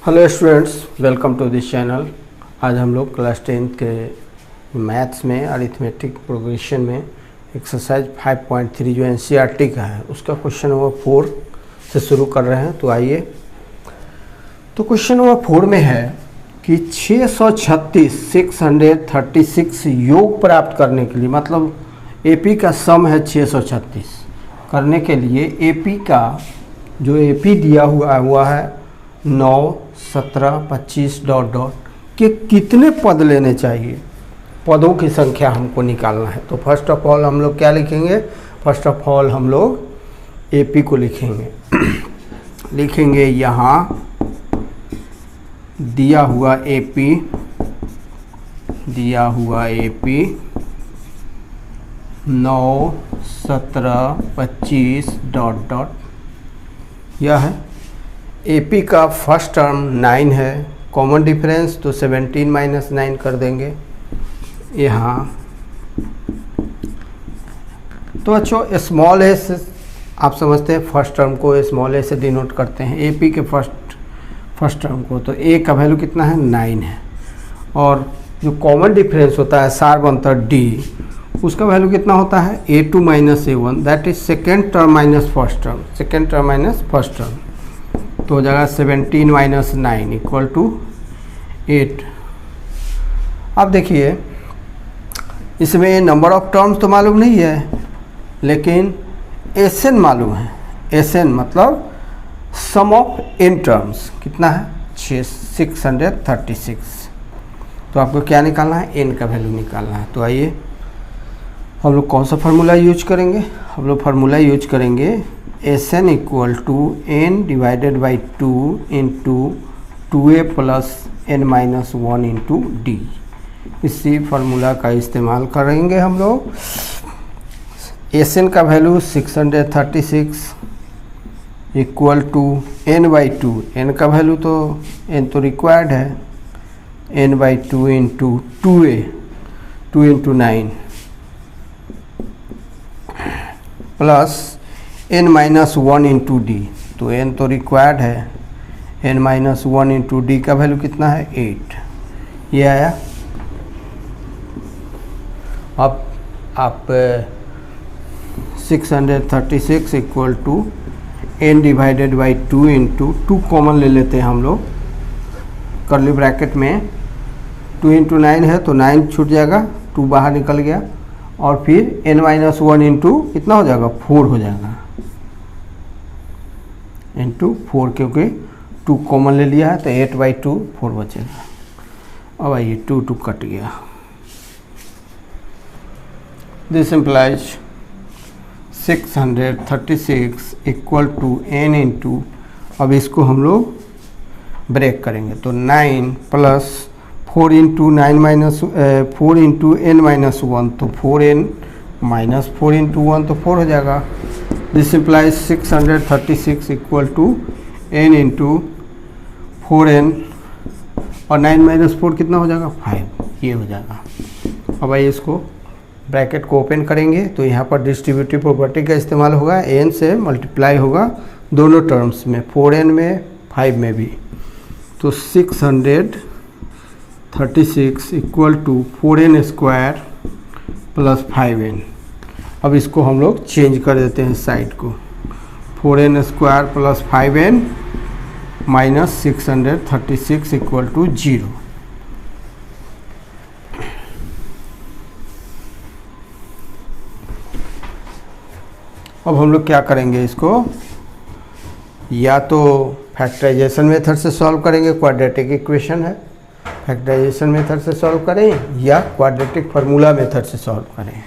Hello students, welcome to this channel. आज हम लोग क्लास 10th के मैथ्स में अरिथमेटिक प्रोग्रेशन में एक्सरसाइज 5.3 जो एनसीईआरटी का है उसका क्वेश्चन नंबर 4 से शुरू कर रहे हैं। तो आइए, तो क्वेश्चन नंबर 4 में है कि 636 योग प्राप्त करने के लिए, मतलब एपी का सम है 636 करने के लिए एपी का जो एपी दिया हुआ है 9, 17, 25 डॉट डॉट के कितने पद लेने चाहिए, पदों की संख्या हमको निकालना है। तो फर्स्ट ऑफ ऑल हम लोग क्या लिखेंगे? फर्स्ट ऑफ ऑल हम लोग एपी को लिखेंगे यहाँ दिया हुआ एपी 9, 17, 25 डॉट डॉट यह है। एपी का फर्स्ट टर्म 9 है, कॉमन डिफरेंस तो 17 माइनस 9 कर देंगे यहाँ। तो अच्छा, स्मॉल ए से आप समझते हैं फर्स्ट टर्म को स्मॉल ए से डिनोट करते हैं एपी के फर्स्ट टर्म को। तो ए का वैल्यू कितना है? 9 है। और जो कॉमन डिफरेंस होता है सार बनता डी, उसका वैल्यू कितना होता है? A2 minus A1, that is second term minus first term. तो हो जाएगा 17 माइनस 9 इक्वल टू 8। अब देखिए, इसमें नंबर ऑफ टर्म्स तो मालूम नहीं है, लेकिन एसएन मालूम है। एसएन मतलब सम ऑफ एन टर्म्स कितना है? 636। तो आपको क्या निकालना है? एन का वैल्यू निकालना है। तो आइए हम लोग कौन सा फार्मूला यूज करेंगे? हम लोग फार्मूला यूज करेंगे S n equal to n divided by 2 into 2a plus n minus 1 into d. इसी फार्मूला का इस्तेमाल करेंगे हम लोग। एस एन का value 636 equal to n by 2, n का वैल्यू तो n तो रिक्वायर्ड है, n by 2 into 2a 2 into 9 plus n minus 1 into d. तो n तो रिक्वायर्ड है, n माइनस 1 इंटू डी का वैल्यू कितना है? 8। ये आया। अब आप 636 equal to n divided by 2 into 2 common ले लेते हैं हम लोग कर्ली ब्रैकेट में। 2 इंटू 9 है तो 9 छूट जाएगा, 2 बाहर निकल गया, और फिर n माइनस 1 इंटू कितना हो जाएगा? 4 हो जाएगा, इंटू 4, क्योंकि 2 कॉमन ले लिया है तो 8 बाई 2 4 बचेगा। अब आइए 2 कट गया। This implies 636 equal to n into, अब इसको हम लोग ब्रेक करेंगे तो 9 plus 4 into 9 minus 4 into n minus 1, तो 4n माइनस 4 इंटू 1 तो 4 हो जाएगा। This implies 636 equal to n into 4n, और 9 माइनस 4 कितना हो जाएगा? 5। ये हो जाएगा। अब आइए इसको ब्रैकेट को ओपन करेंगे तो यहाँ पर डिस्ट्रीब्यूटिव प्रॉपर्टी का इस्तेमाल होगा, n से मल्टीप्लाई होगा दोनों टर्म्स में, 4n में 5 में भी। तो 636 equal to 4n square plus 5n। अब इसको हम लोग चेंज कर देते हैं साइड को, 4n square plus 5n minus 636 equal to 0। अब हम लोग क्या करेंगे? इसको या तो फैक्टराइजेशन मेथड से सॉल्व करेंगे, क्वाड्रेटिक इक्वेशन है, फैक्टराइजेशन मेथड से सॉल्व करें या क्वाड्रेटिक फार्मूला मेथड से सॉल्व करें।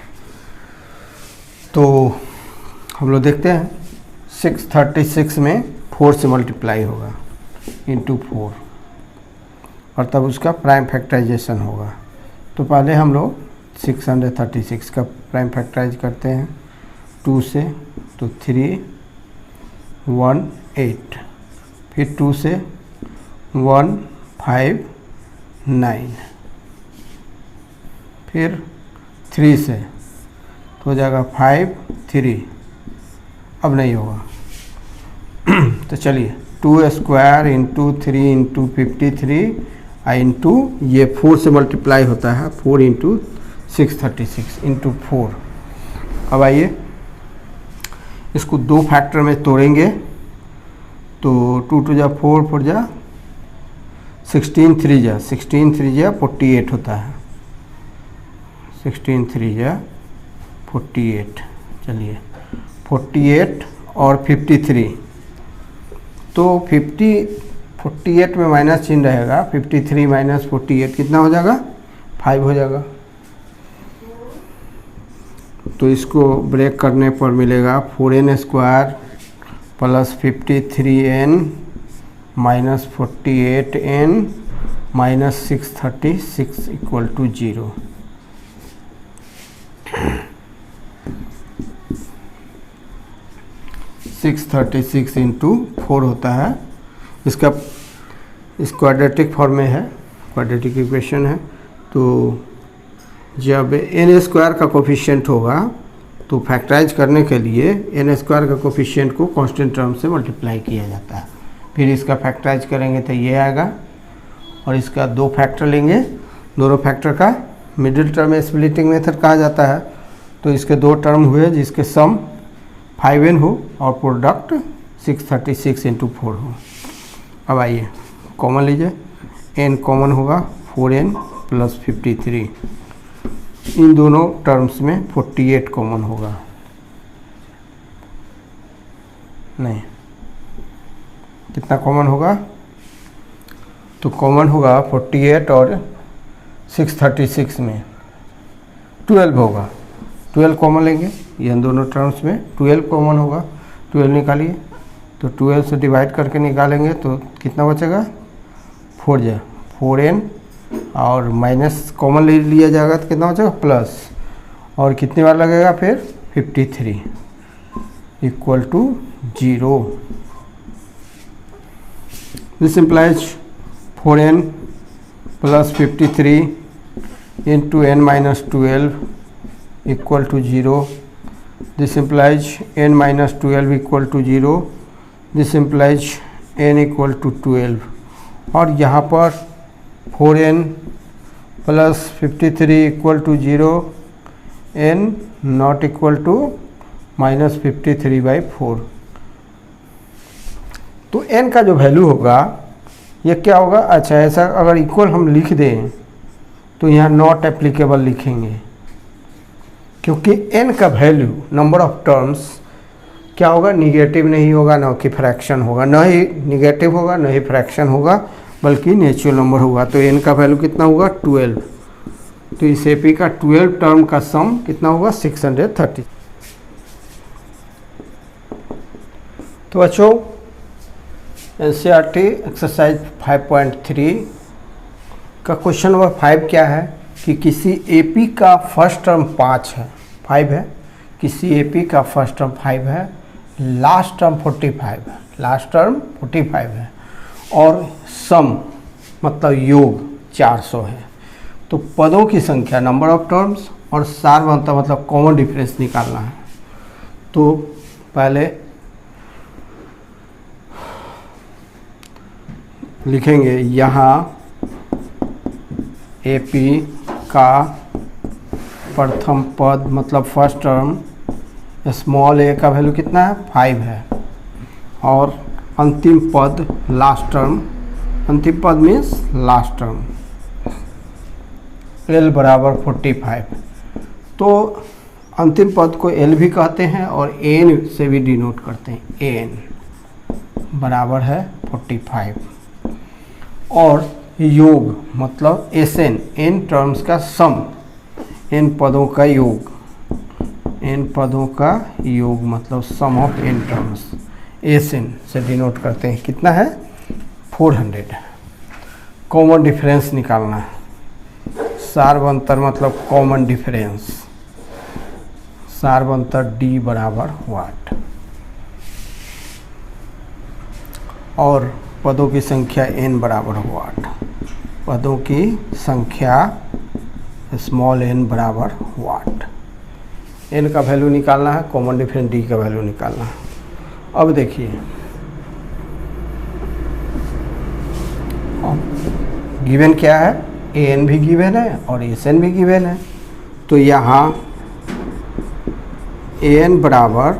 तो हम लोग देखते हैं 636 में 4 से मल्टीप्लाई होगा इंटू 4, और तब उसका प्राइम फैक्टराइजेशन होगा। तो पहले हम लोग 636 का प्राइम फैक्टराइज करते हैं 2 से, तो 3 1 8, फिर 2 से 1 5 9, फिर 3 से तो हो जाएगा 5 3, अब नहीं होगा। तो चलिए 2 स्क्वायर इंटू 3 इंटू 53 इंटू ये 4 से मल्टीप्लाई होता है, 4 इंटू 636 इंटू 4। अब आइए इसको दो फैक्टर में तोड़ेंगे तो 2 टू जा 4, 4 जा 16, 3 जा 16, 3 जा 48 होता है, 16, 3 जा 48। चलिए 48 और 53, तो 48 में माइनस चिन्ह रहेगा, 53 माइनस 48 कितना हो जाएगा, 5 हो जाएगा। तो इसको ब्रेक करने पर मिलेगा 4n square plus 53n minus 48n minus 636 equal to 0। Six 36 into 4 होता है, इसका इस क्वाड्रेटिक फॉर्म में है, क्वाड्रेटिक इक्वेशन है। तो जब n स्क्वायर का कोफिशिएंट होगा तो फैक्टराइज करने के लिए n स्क्वायर का कोफिशिएंट को कांस्टेंट टर्म से मल्टीप्लाई किया जाता है, फिर इसका फैक्टराइज करेंगे तो ये आएगा, और इसका दो फैक्टर लेंगे, दोनों फैक्टर का मिडिल टर्म स्प्लिटिंग मेथड कहा जाता है। तो इसके दो टर्म हुए जिसके सम 5n हो और प्रोडक्ट 636 इंटू 4 हो। अब आइए कॉमन लीजिए, n कॉमन होगा 4n प्लस 53, इन दोनों टर्म्स में 48 कॉमन होगा, नहीं कितना कॉमन होगा, तो कॉमन होगा 48 और 636 में 12 होगा, 12 कॉमन लेंगे, ये दोनों टर्म्स में 12 कॉमन होगा, 12 निकालिए, तो 12 से डिवाइड करके निकालेंगे तो कितना बचेगा, 4 जा 4n और माइनस कॉमन ले लिया जाएगा तो कितना बचेगा प्लस, और कितनी बार लगेगा फिर 53 equal to 0। This implies 4n plus 53 into n minus 12 equal to 0। This implies n minus 12 equal to 0। This implies n equal to 12, और यहाँ पर 4n plus 53 equal to 0, n not equal to minus 53/4। तो n का जो value होगा ये क्या होगा, अच्छा ऐसा अगर इक्वल हम लिख दें तो यहाँ नॉट एप्लीकेबल लिखेंगे, क्योंकि n का वैल्यू नंबर ऑफ टर्म्स क्या होगा, निगेटिव नहीं होगा, ना कि फ्रैक्शन होगा, ना ही निगेटिव होगा ना ही फ्रैक्शन होगा, बल्कि नेचुरल नंबर होगा। तो n का वैल्यू कितना होगा 12, तो इस AP का 12 टर्म का सम कितना होगा 630। तो बच्चों NCERT एक्सरसाइज 5.3 का क्वेश्चन नंबर 5 क्या है कि किसी AP का फर्स्ट टर्म 5 है, किसी AP का फर्स्ट टर्म 5 है, लास्ट टर्म 45 है, और सम मतलब योग 400 है। तो पदों की संख्या नंबर ऑफ टर्म्स और सारवंता मतलब कॉमन डिफरेंस निकालना है। तो पहले लिखेंगे यहाँ AP का प्रथम पद मतलब फर्स्ट टर्म स्मॉल a का वैल्यू कितना है 5 है, और अंतिम पद लास्ट टर्म, अंतिम पद मीन्स लास्ट टर्म l बराबर 45। तो अंतिम पद को l भी कहते हैं और n से भी डिनोट करते हैं, n बराबर है 45, और योग मतलब Sn, n टर्म्स का सम, n पदों का योग, n पदों का योग मतलब सम ऑफ n टर्म्स, Sn से डिनोट करते हैं, कितना है 400। कॉमन डिफरेंस निकालना है, सारवंतर मतलब कॉमन डिफरेंस, सारवंतर d बराबर वाट, और पदों की संख्या n बराबर वाट, पदों की संख्या स्मॉल n बराबर वाट। n का वैल्यू निकालना है, कॉमन डिफरेंस d का वैल्यू निकालना है। अब देखिए गिवन क्या है, ए एन भी गिवन है और एस एन भी गिवन है। तो यहाँ ए एन बराबर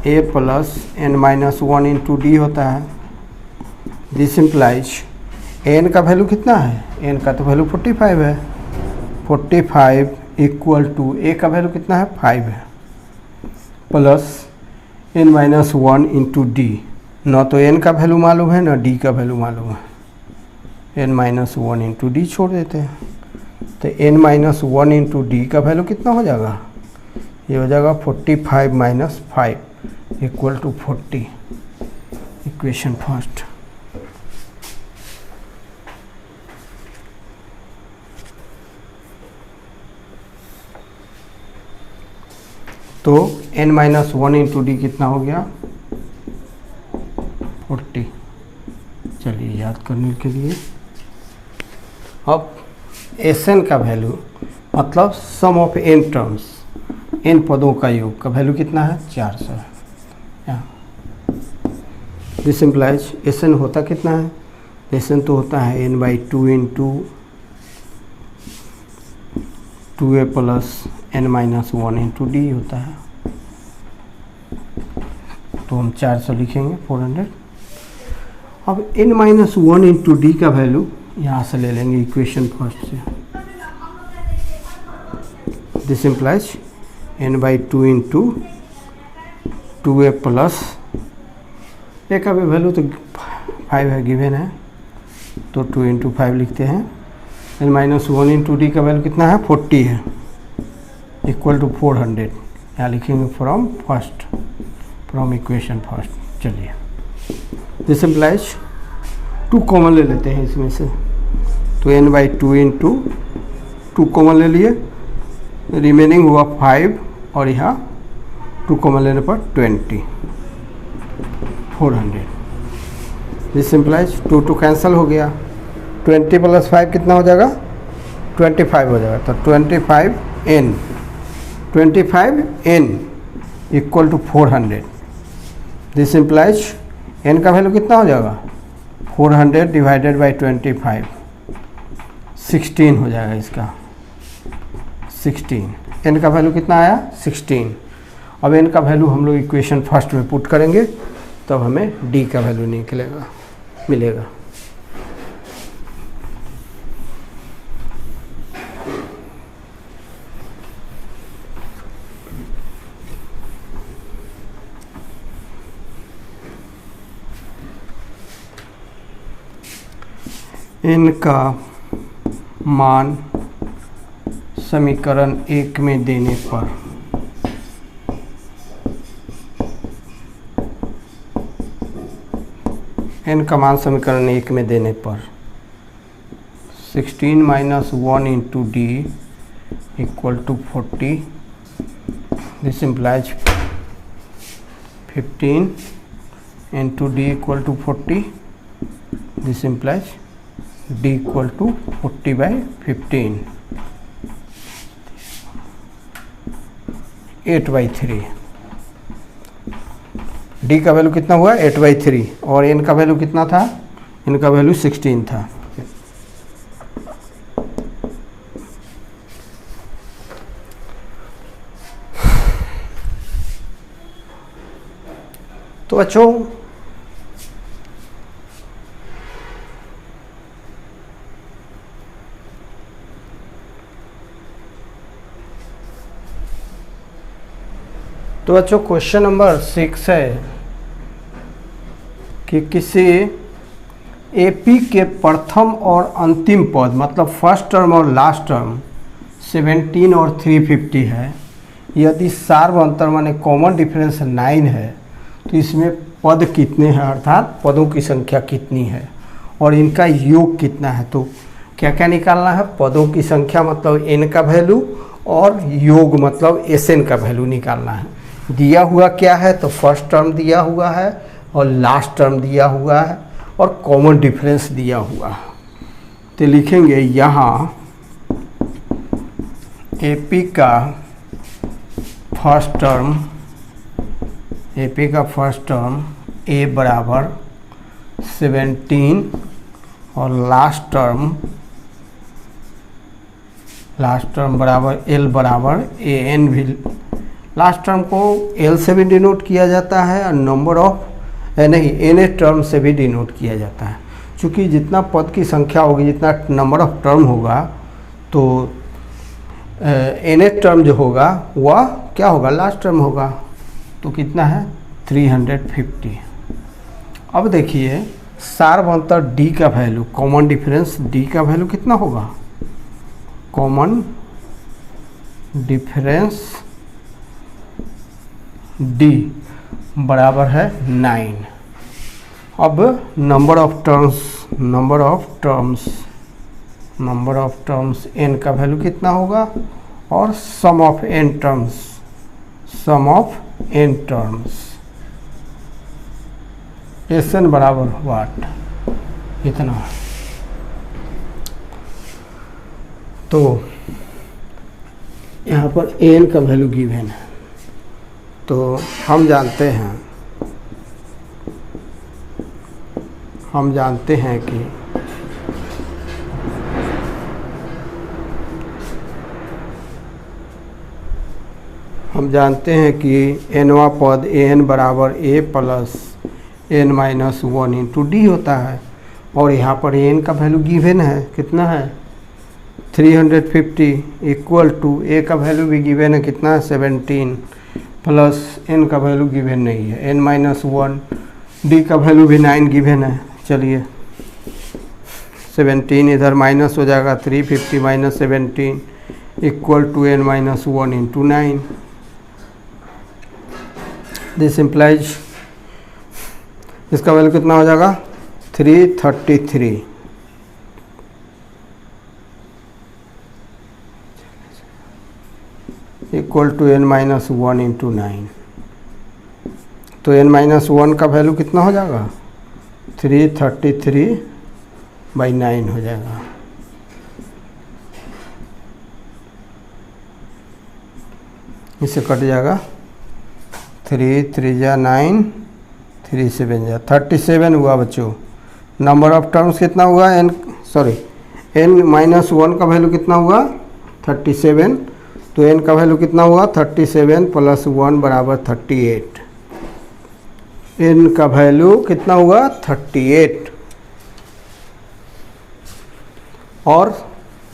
a plus n minus 1 into d होता है। दिस इम्प्लाइज एन का वैल्यू कितना है, एन का तो वैल्यू 45 है, 45 इक्वल टू ए का वैल्यू कितना है 5 है, plus n minus 1 into d. न तो एन का वैल्यू मालूम है ना डी का वैल्यू मालूम है, एन माइनस 1 इंटू डी छोड़ देते हैं। तो एन माइनस 1 इंटू डी का वैल्यू कितना हो जाएगा, ये हो जाएगा 45 minus 5 equal to 40। Equation first. तो n माइनस 1 इंटू डी कितना हो गया 40। चलिए याद करने के लिए, अब एस एन का वैल्यू मतलब सम ऑफ एन टर्म्स, एन पदों का योग का वैल्यू कितना है 400 है। दिस इम्प्लाइज एस एन होता कितना है, एस एन तो होता है n by 2 into 2a plus n minus 1 into d होता है। तो हम 400 लिखेंगे 400। अब n माइनस 1 इंटू डी का वैल्यू यहाँ से ले लेंगे इक्वेशन फर्स्ट से। This implies n by 2 into 2a plus a का भी वैल्यू तो 5 है गिवन है, तो 2 इंटू 5 लिखते हैं। n माइनस 1 इंटू डी का वैल्यू कितना है 40 है, इक्वल टू 400। यहाँ लिखेंगे फ्रॉम इक्वेशन फर्स्ट। चलिए दिस इम्प्लाइज 2 कॉमन ले लेते हैं इसमें से, तो n बाई 2 इंटू 2 कॉमन ले लिए, रिमेनिंग हुआ 5 और यहाँ 2 कॉमन लेने पर 20, 400। दिस इम्प्लाइज 2 कैंसिल हो गया, 20 प्लस 5 कितना हो जाएगा 25 हो जाएगा। तो 25n equal to 400। This implies n का वैल्यू कितना हो जाएगा 400 डिवाइडेड बाई 25, 16 हो जाएगा इसका 16। n का वैल्यू कितना आया 16। अब n का वैल्यू हम लोग इक्वेशन फर्स्ट में पुट करेंगे, तब हमें d का वैल्यू निकलेगा मिलेगा। इनका मान समीकरण 1 में देने पर इनका मान समीकरण 1 में देने पर 16 minus 1 into d equal to 40। This implies 15 into d equal to 40। This implies d equal to 40 by 15, 8/3। d का वैल्यू कितना हुआ 8/3 और n का वैल्यू कितना था, n का वैल्यू 16 था। तो बच्चों क्वेश्चन नंबर 6 है कि किसी एपी के प्रथम और अंतिम पद मतलब फर्स्ट टर्म और लास्ट टर्म 17 और 350 है। यदि सार्व अंतर माने कॉमन डिफरेंस 9 है तो इसमें पद कितने हैं, अर्थात पदों की संख्या कितनी है और इनका योग कितना है। तो क्या क्या निकालना है, पदों की संख्या मतलब n का वैल्यू और योग मतलब Sn का वैल्यू निकालना है। दिया हुआ क्या है, तो फर्स्ट टर्म दिया हुआ है और लास्ट टर्म दिया हुआ है और कॉमन डिफरेंस दिया हुआ है। तो लिखेंगे यहाँ एपी का फर्स्ट टर्म a बराबर 17 और लास्ट टर्म बराबर एल बराबर ए एन भी, लास्ट टर्म को एल से भी डिनोट किया जाता है और नंबर ऑफ नहीं एन ए टर्म से भी डिनोट किया जाता है। क्योंकि जितना पद की संख्या होगी, जितना नंबर ऑफ टर्म होगा, तो एन ए टर्म जो होगा वह क्या होगा, लास्ट टर्म होगा। तो कितना है 350। अब देखिए सार्वभौमता डी का वैल्यू, कॉमन डिफरेंस डी का वैल्यू कितना होगा, कॉमन डिफरेंस डी बराबर है 9। अब नंबर ऑफ टर्म्स एन का वैल्यू कितना होगा, और sum of n terms s n बराबर वाट, इतना। तो यहाँ पर एन का वैल्यू गिवन है, तो हम जानते हैं कि एनवा पद एन बराबर a plus n minus 1 into d होता है। और यहाँ पर एन का वैल्यू गिवन है, कितना है 350 इक्वल टू ए का वैल्यू भी गिवन है, कितना है 17 प्लस एन का वैल्यू गिवन नहीं है एन माइनस 1, डी का वैल्यू भी 9 गिवन है। चलिए 17 इधर माइनस हो जाएगा, 350 minus 17 equal to n minus 1 into 9। This implies, इसका वैल्यू कितना हो जाएगा 333 equal to n minus 1 into 9। तो एन माइनस 1 का वैल्यू कितना हो जाएगा 333/9 हो जाएगा। इससे कट जाएगा 3 3 जा 9, 3 7 जा 37 हुआ बच्चों। नंबर ऑफ टर्म्स कितना हुआ एन माइनस 1 का वैल्यू कितना हुआ 37, तो एन का वैल्यू कितना हुआ 37 प्लस 1 बराबर 38। एन का वैल्यू कितना हुआ 38, और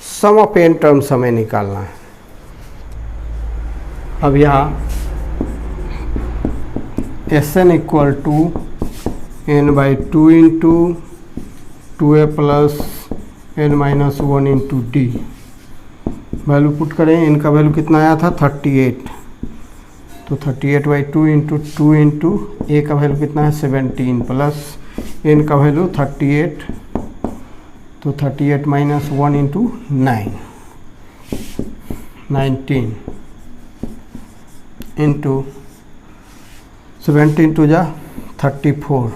सम ऑफ एन टर्म्स हमें निकालना है। अब यहाँ s n equal to n by 2 into 2a plus n minus 1 into d, value put करें। एन का वैल्यू कितना आया था 38, तो 38/2 इंटू 2 इंटू ए का वैल्यू कितना है 17 प्लस एन का वैल्यू 38, तो 38 माइनस 1 इंटू 9, 19 इंटू 17 टू जा 34,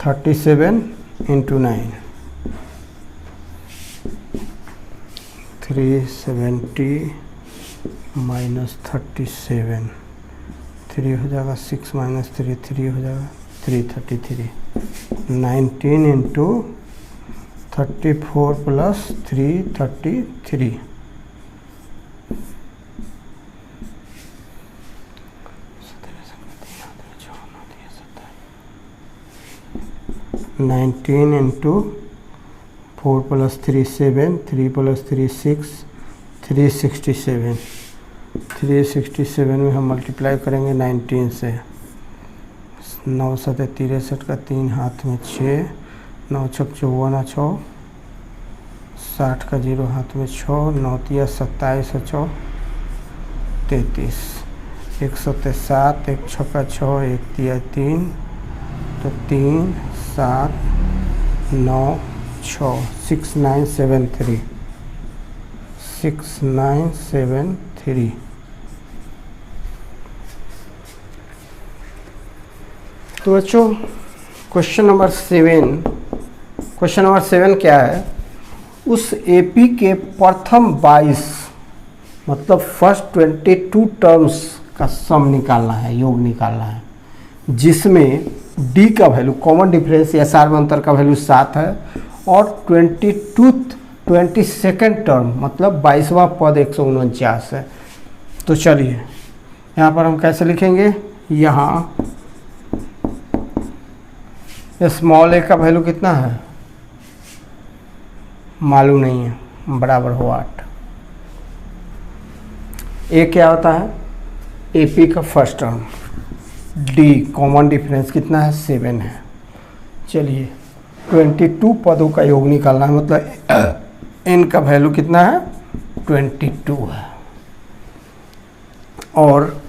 37 इंटू 9, 370 माइनस 37, 3 हो जाएगा 6 माइनस 3 3 हो जाएगा 333, 19 into 34 plus 333, 19 into 4 plus 3 7, 3 plus 3 6, 367। 367 में हम मल्टीप्लाई करेंगे 19 से, 9 7 63 का 3 हाथ में 6, 9 6 54 6, 60 का 0 हाथ में 6, 9 3 27 6 33, 1 7 7, 1 6 6, 1 3 3, तो 3 7 9 6, 6973, 6973। तो बच्चों क्वेश्चन नंबर 7 क्या है, उस एपी के प्रथम 22 मतलब फर्स्ट 22 टर्म्स का सम निकालना है, योग निकालना है, जिसमें डी का value, common difference S R में अंतर का वैल्यू 7 है, और 22nd टर्म मतलब 22वां पद 149 है। तो चलिए यहाँ पर हम कैसे लिखेंगे, यहाँ स्मॉल ए का वैल्यू कितना है मालूम नहीं है, बराबर हो 8। ए क्या होता है, एपी का first term, D common difference कितना है 7 है। चलिए 22 पदों का योग निकालना है, मतलब एन का वैल्यू कितना है 22 है, और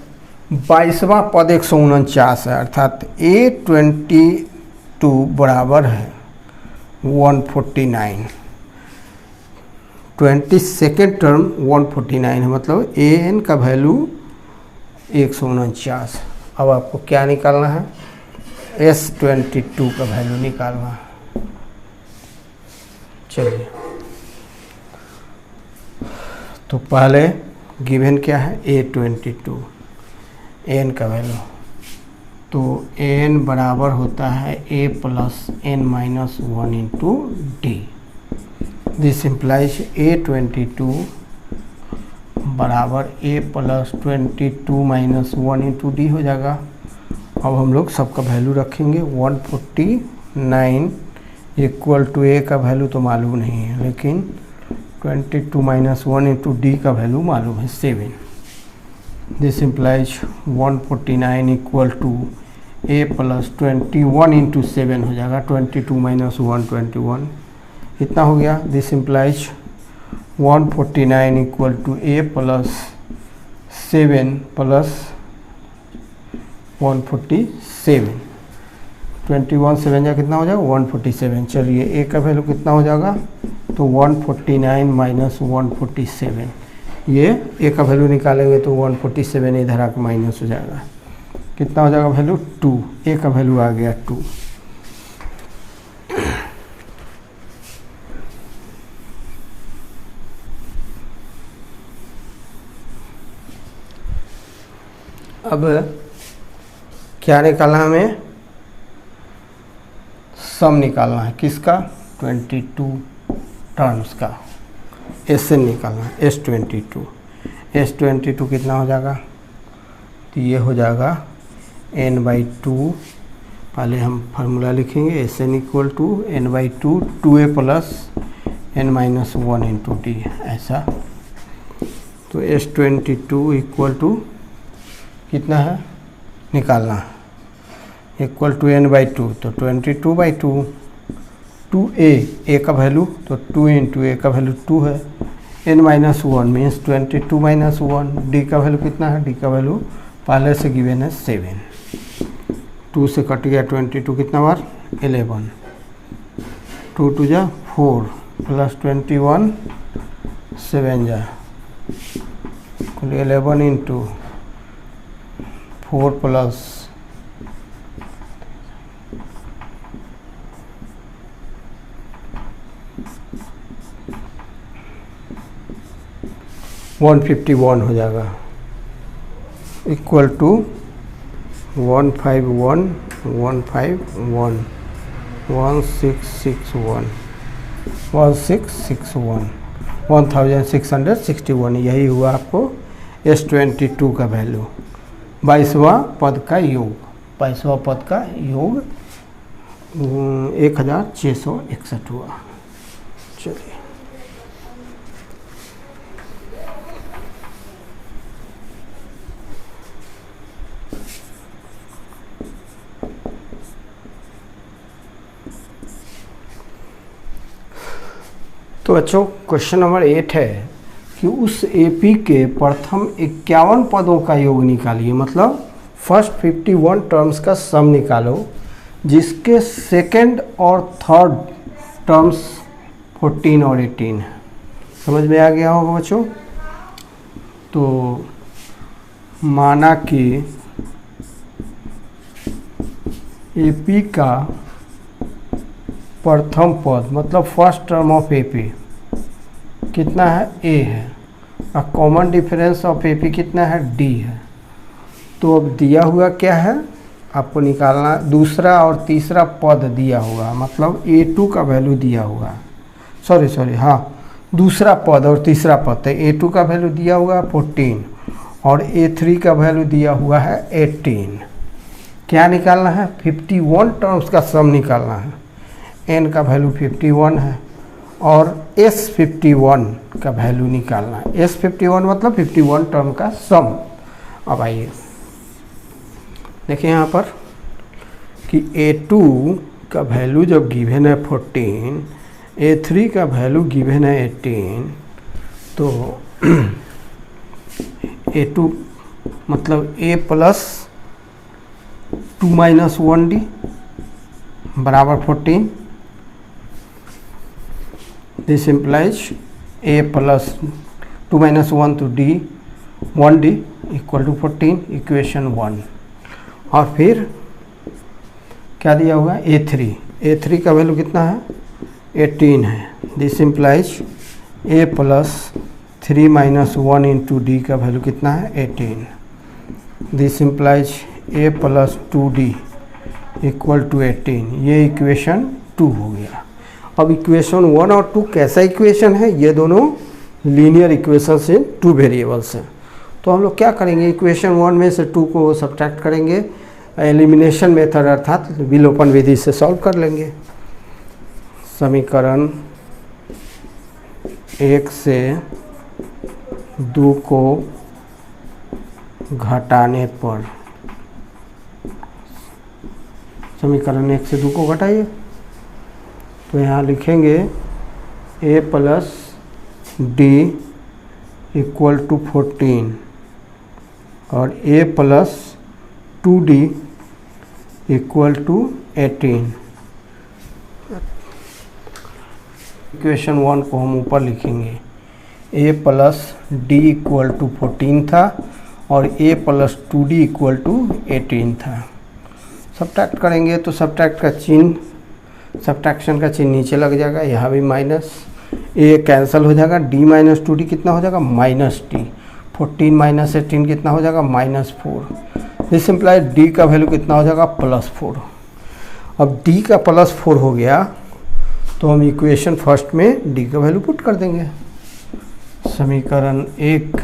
22वां पद 149 है, अर्थात A22 बराबर है 149। 22nd टर्म 149 है, मतलब ए एन का वैल्यू 149। अब आपको क्या निकालना है, S22 का वैल्यू निकालना है। चलिए तो पहले गिवन क्या है A22, एन का वैल्यू, तो एन बराबर होता है A plus n minus 1 into d. This implies A22 बराबर A plus 22 minus 1 into d हो जाएगा। अब हम लोग सबका वैल्यू रखेंगे, 149 इक्वल टू ए का वैल्यू तो मालूम नहीं है, लेकिन 22 माइनस 1 इंटू डी का वैल्यू मालूम है 7। This implies 149 equal to a plus 21 into 7 हो जाएगा, 22 माइनस 1 21 इतना हो गया। This implies 149 equal to a plus 7 plus 147, 21 7 जा कितना हो जाएगा 147। चलिए ए का वैल्यू कितना हो जाएगा, तो 149 माइनस 147, ये ए का वैल्यू निकालेंगे तो 147 इधर आकर माइनस हो जाएगा, कितना हो जाएगा वैल्यू 2, ए का वैल्यू आ गया 2। अब क्या निकालना है, हमें सम निकालना है, किसका 22 टर्म्स का, एस एन निकालना है, S22 कितना हो जाएगा, तो ये हो जाएगा n/2, पहले हम फार्मूला लिखेंगे, s n equal to n/2 2a plus n minus 1 into d, ऐसा। तो S22 इक्वल टू कितना है निकालना है, इक्वल टू n/2, तो 22/2, 2a का वैल्यू तो 2 इंटू ए का वैल्यू 2 है, n minus 1 means 22 minus 1, D का वैल्यू कितना है, डी का वैल्यू पहले से गिवन है 7, 2 से कट गया 22 कितना बार 11, 2 2 जा 4 प्लस 21 7 जा 11 इंटू 4 प्लस 151 हो जाएगा, इक्वल टू 151 151 1661 1661, यही हुआ आपको S22 का वैल्यू, 22वां पद का योग, 22वां पद का योग 1661 हुआ। चलिए तो बच्चों क्वेश्चन नंबर 8 है कि उस एपी के प्रथम 51 पदों का योग निकालिए, मतलब फर्स्ट 51 टर्म्स का सम निकालो जिसके सेकंड और थर्ड टर्म्स 14 और 18 है। समझ में आ गया होगा बच्चों। तो माना कि एपी का प्रथम पद मतलब फर्स्ट टर्म ऑफ एपी कितना है, ए है, और कॉमन डिफरेंस ऑफ एपी कितना है, डी है। तो अब दिया हुआ क्या है, आपको निकालना, दूसरा और तीसरा पद दिया होगा, मतलब A2 का वैल्यू दिया होगा, सॉरी हाँ, दूसरा पद और तीसरा पद है। A2 का वैल्यू दिया हुआ है 14 और A3 का वैल्यू दिया हुआ है 18। क्या निकालना है? 51 टर्म्स का सम निकालना है। n का वैल्यू 51 है और S51 का वैल्यू निकालना है। S51 मतलब 51 टर्म का सम। अब आइए देखिए यहाँ पर कि A2 का वैल्यू जब गिवन है 14, A3 का वैल्यू गिवन है 18, तो A2 मतलब A प्लस 2 माइनस 1D बराबर 14। This implies A plus 2 minus 1 तो D 1D equal to 14, equation 1। और फिर क्या दिया हुआ है? A3 का वैल्यू कितना है? 18 है। This implies A plus 3 minus 1 into d का वैल्यू कितना है? 18। This implies A plus 2D equal to 18। ये इक्वेशन 2 हो गया। अब इक्वेशन 1 और 2 कैसा इक्वेशन है? ये दोनों लीनियर इक्वेशंस इन 2 वेरिएबल्स हैं। तो हम लोग क्या करेंगे? इक्वेशन 1 में से 2 को सब्ट्रैक्ट करेंगे, एलिमिनेशन मेथड अर्थात विलोपन विधि से सॉल्व कर लेंगे। समीकरण 1 से 2 को घटाने पर, समीकरण 1 से 2 को घटाइए तो यहाँ लिखेंगे A plus D equal to 14 और A plus 2D equal to 18। Equation 1 को हम ऊपर लिखेंगे। A plus D equal to 14 था और A plus 2D equal to 18 था। सब्ट्रैक्ट करेंगे तो सब्ट्रैक्ट का चिन्ह, सब्ट्रैक्शन का चिन्ह नीचे लग जाएगा, यहाँ भी माइनस, A कैंसिल हो जाएगा, D माइनस 2D कितना हो जाएगा? Minus D। 14 माइनस 18 कितना हो जाएगा? माइनस 4। दिस इम्प्लाइज D का वैल्यू कितना हो जाएगा? प्लस 4। अब D का प्लस 4 हो गया तो हम इक्वेशन फर्स्ट में D का वैल्यू पुट कर देंगे। समीकरण 1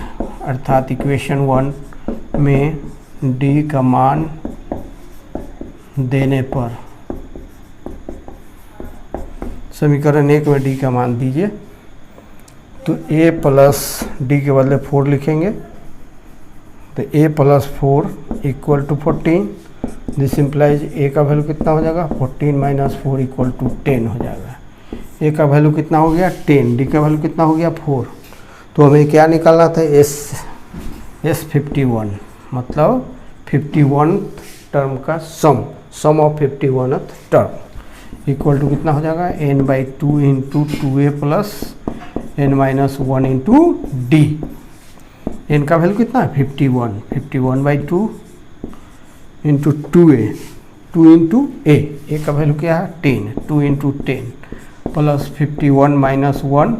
अर्थात इक्वेशन 1 में D का मान देने पर, समीकरण 1 में D का मान दीजिए तो A प्लस D के बदले 4 लिखेंगे तो A plus 4 equal to 14। This implies A का वैल्यू कितना हो जाएगा? 14 माइनस 4 इक्वल टू 10 हो जाएगा। A का वैल्यू कितना हो गया? 10। D का वैल्यू कितना हो गया? 4। तो हमें क्या निकालना था? S51 मतलब 51 टर्म का sum of 51th term equal to कितना हो जाएगा? n/2 into 2A plus n minus 1 into d. n का वैल्यू कितना है? 51। 51/2 इंटू 2A, 2 इंटू A का वैल्यू क्या है? 10। 2 into 10 plus 51 minus 1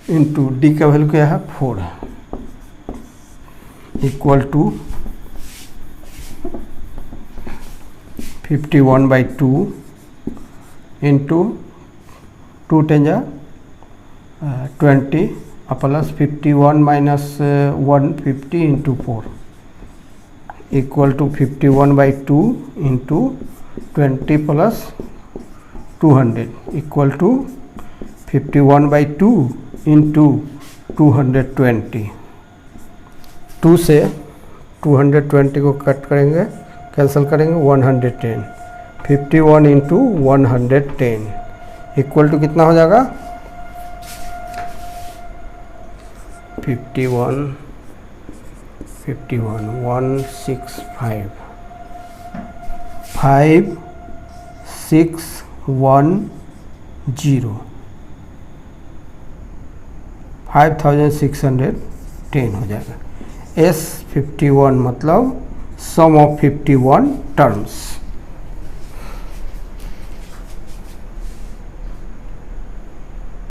into d का वैल्यू क्या है? 4 equal to 51/2 into 2 10 20 plus 51 minus 150 into 4 equal to 51/2 into 20 plus 200 equal to 51/2 into 220। 2 से 220 को कट करेंगे, कैंसिल करेंगे, 110। 51 इंटू 110 इक्वल टू कितना हो जाएगा? 165 5610 हो जाएगा। S51 मतलब सम ऑफ 51 टर्म्स।